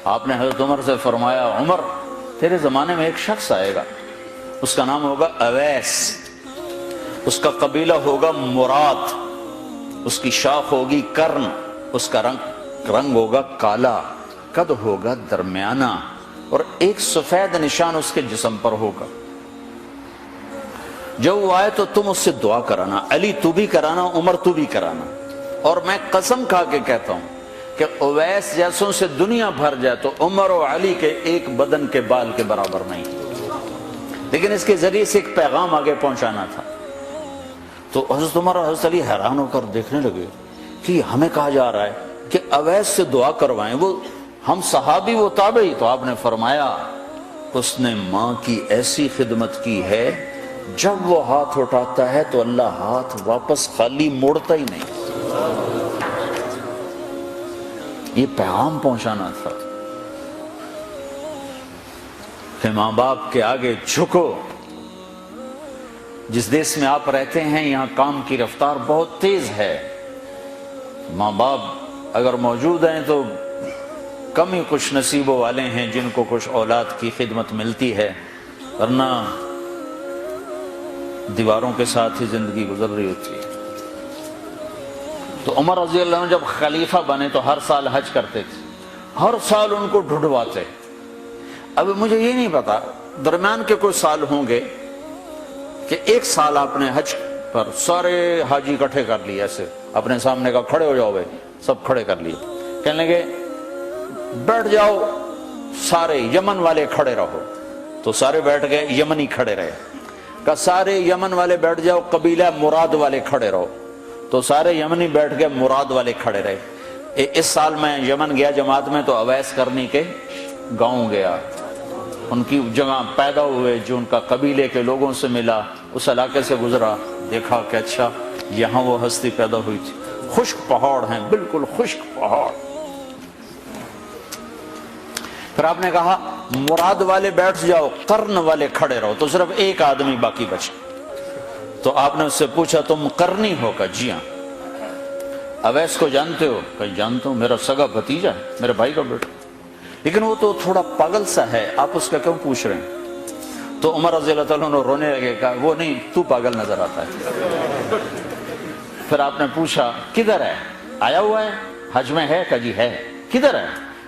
آپ نے حضرت عمر سے فرمایا عمر تیرے زمانے میں ایک شخص آئے گا، اس کا نام ہوگا اویس، اس کا قبیلہ ہوگا مراد، اس کی شاخ ہوگی کرن، اس کا رنگ ہوگا کالا، قد ہوگا درمیانہ، اور ایک سفید نشان اس کے جسم پر ہوگا۔ جب وہ آئے تو تم اس سے دعا کرانا، علی تو بھی کرانا، عمر تو بھی کرانا، اور میں قسم کھا کے کہتا ہوں کہ اویس جیسوں سے دنیا بھر جائے تو عمر و علی کے ایک بدن کے بال کے برابر نہیں، لیکن اس کے ذریعے سے ایک پیغام آگے پہنچانا تھا۔ تو حضرت عمر اور حضرت علی حیران ہو کر دیکھنے لگے کہ ہمیں کہا جا رہا ہے کہ اویس سے دعا کروائیں، وہ ہم صحابی وہ تابعی۔ تو آپ نے فرمایا اس نے ماں کی ایسی خدمت کی ہے، جب وہ ہاتھ اٹھاتا ہے تو اللہ ہاتھ واپس خالی موڑتا ہی نہیں۔ یہ پیغام پہنچانا تھا کہ ماں باپ کے آگے جھکو۔ جس دیش میں آپ رہتے ہیں یہاں کام کی رفتار بہت تیز ہے، ماں باپ اگر موجود ہیں تو کم ہی خوش نصیبوں والے ہیں جن کو کچھ اولاد کی خدمت ملتی ہے، ورنہ دیواروں کے ساتھ ہی زندگی گزر رہی ہوتی ہے۔ تو عمر رضی اللہ عنہ جب خلیفہ بنے تو ہر سال حج کرتے تھے، ہر سال ان کو ڈھونڈواتے۔ اب مجھے یہ نہیں پتا درمیان کے کوئی سال ہوں گے کہ ایک سال آپ نے حج پر سارے حاجی اکٹھے کر لیے، ایسے اپنے سامنے کا کھڑے ہو جاؤ بھائی، سب کھڑے کر لیے، کہنے لگے بیٹھ جاؤ سارے یمن والے کھڑے رہو، تو سارے بیٹھ گئے، یمنی کھڑے رہے، کہ سارے یمن والے بیٹھ جاؤ، قبیلہ مراد والے کھڑے رہو، تو سارے یمنی بیٹھ گئے، مراد والے کھڑے رہے۔ اس سال میں یمن گیا جماعت میں تو اویس کرنی کے گاؤں گیا، ان کی جگہ پیدا ہوئے، جو ان کا قبیلے کے لوگوں سے ملا، اس علاقے سے گزرا، دیکھا کہ اچھا یہاں وہ ہستی پیدا ہوئی تھی۔ خشک پہاڑ ہیں، بالکل خشک پہاڑ۔ پھر آپ نے کہا مراد والے بیٹھ جاؤ، قرن والے کھڑے رہو، تو صرف ایک آدمی باقی بچا۔ تو آپ نے اس سے پوچھا تم قرنی ہو؟ کہ جی ہاں۔ اویس کو جانتے ہو؟ کہ جانتا ہوں، میرا سگا بھتیجا ہے، میرے بھائی کا بیٹا، لیکن وہ تو تھوڑا پاگل سا ہے، آپ اس کا کیوں پوچھ رہے ہیں؟ تو عمر رضی اللہ تعالیٰ عنہ رونے لگے، کہا وہ نہیں، تو پاگل نظر آتا ہے۔ پھر آپ نے پوچھا کدھر ہے؟ آیا ہوا ہے حج میں؟ ہے؟ کہ جی ہے۔ کدھر ہے؟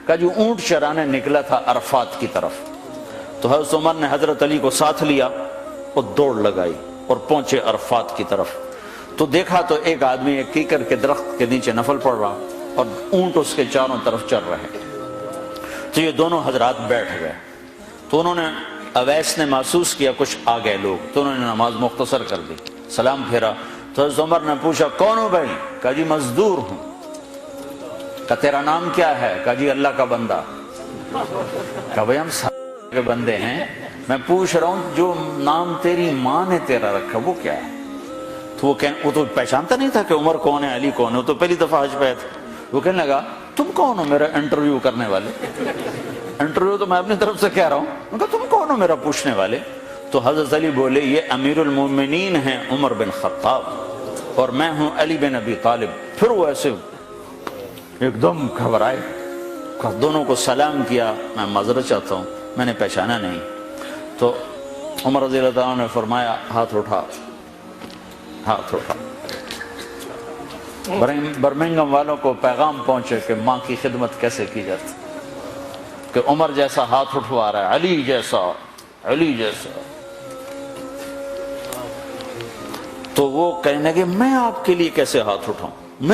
کہ جو اونٹ چرانے نکلا تھا عرفات کی طرف۔ تو حضرت عمر نے حضرت علی کو ساتھ لیا اور دوڑ لگائی اور پہنچے عرفات کی طرف، تو دیکھا تو ایک آدمی ایک کیکر کے درخت کے نیچے نفل پڑ رہا اور اونٹ اس کے چاروں طرف چل رہے۔ تو یہ دونوں حضرات بیٹھ گئے، تو انہوں نے اویس نے محسوس کیا کچھ آ گئے لوگ، تو انہوں نے نماز مختصر کر دی، سلام پھیرا۔ تو حضرت عمر نے پوچھا کون ہو بھائی؟ کہا جی مزدور ہوں۔ کہا تیرا نام کیا ہے؟ کہا جی اللہ کا بندہ۔ کہا بھائی ہم سارے کے بندے ہیں، میں پوچھ رہا ہوں جو نام تیری ماں نے تیرا رکھا وہ کیا ہے؟ تو وہ تو پہچانتا نہیں تھا کہ عمر کون ہے، علی کون ہے، وہ تو پہلی دفعہ حج پہ تھا۔ وہ کہنے لگا تم کون ہو میرا انٹرویو کرنے والے؟ انٹرویو تو میں اپنی طرف سے کہہ رہا ہوں۔ کہا تم کون ہو میرا پوچھنے والے؟ تو حضرت علی بولے یہ امیر المومنین ہیں عمر بن خطاب، اور میں ہوں علی بن ابی طالب۔ پھر وہ ایسے ایک دم گھبرائے، دونوں کو سلام کیا، میں معذرت چاہتا ہوں میں نے پہچانا نہیں۔ تو عمر رضی اللہ عنہ نے فرمایا ہاتھ اٹھا، ہاتھ اٹھا۔ برمنگم والوں کو پیغام پہنچے کہ ماں کی خدمت کیسے کی جاتی، کہ عمر جیسا ہاتھ اٹھوا رہا ہے، علی جیسا، علی جیسا۔ تو وہ کہنے لگے میں آپ کے لیے کیسے ہاتھ اٹھاؤں،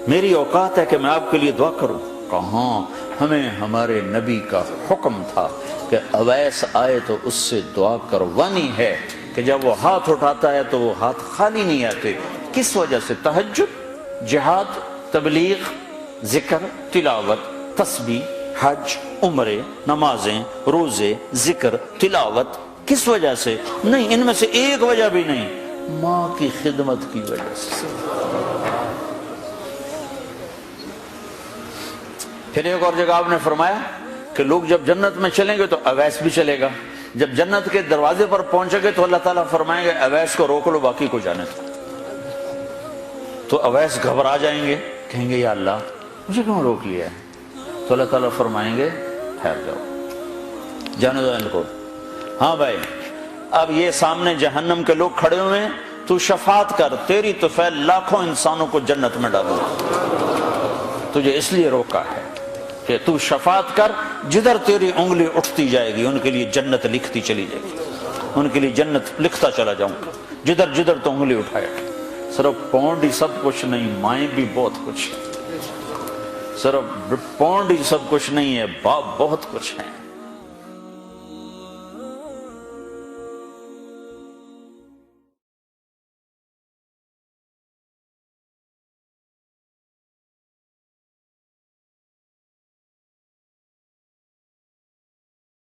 میری اوقات ہے کہ میں آپ کے لیے دعا کروں؟ کہاں، ہمیں ہمارے نبی کا حکم تھا کہ اویس آئے تو اس سے دعا کروانی ہے، کہ جب وہ ہاتھ اٹھاتا ہے تو وہ ہاتھ خالی نہیں آتے۔ کس وجہ سے؟ تہجد، جہاد، تبلیغ، ذکر، تلاوت، تسبیح، حج، عمرے، نمازیں، روزے، ذکر، تلاوت۔ کس وجہ سے؟ نہیں، ان میں سے ایک وجہ بھی نہیں، ماں کی خدمت کی وجہ سے۔ پھر ایک اور جگہ آپ نے فرمایا کہ لوگ جب جنت میں چلیں گے تو اویس بھی چلے گا، جب جنت کے دروازے پر پہنچے گے تو اللہ تعالیٰ فرمائیں گے اویس کو روک لو، باقی کو جانے دو۔ تو اویس گھبرا جائیں گے، کہیں گے یا اللہ مجھے کیوں روک لیا ہے؟ تو اللہ تعالیٰ فرمائیں گے ٹھہر جاؤ، جانے دو ان کو۔ ہاں بھائی، اب یہ سامنے جہنم کے لوگ کھڑے ہوئے ہیں، تو شفاعت کر، تیری طفیل لاکھوں انسانوں کو جنت میں ڈالوں، تجھے اس لیے روکا ہے کہ تو شفاعت کر، جدھر تیری انگلی اٹھتی جائے گی ان کے لیے جنت لکھتی چلی جائے گی، ان کے لیے جنت لکھتا چلا جاؤں گا، جدھر جدھر تو انگلی اٹھائے۔ صرف پونڈ ہی سب کچھ نہیں، مائیں بھی بہت کچھ ہے، صرف پونڈ ہی سب کچھ نہیں ہے، باپ بہت کچھ ہے۔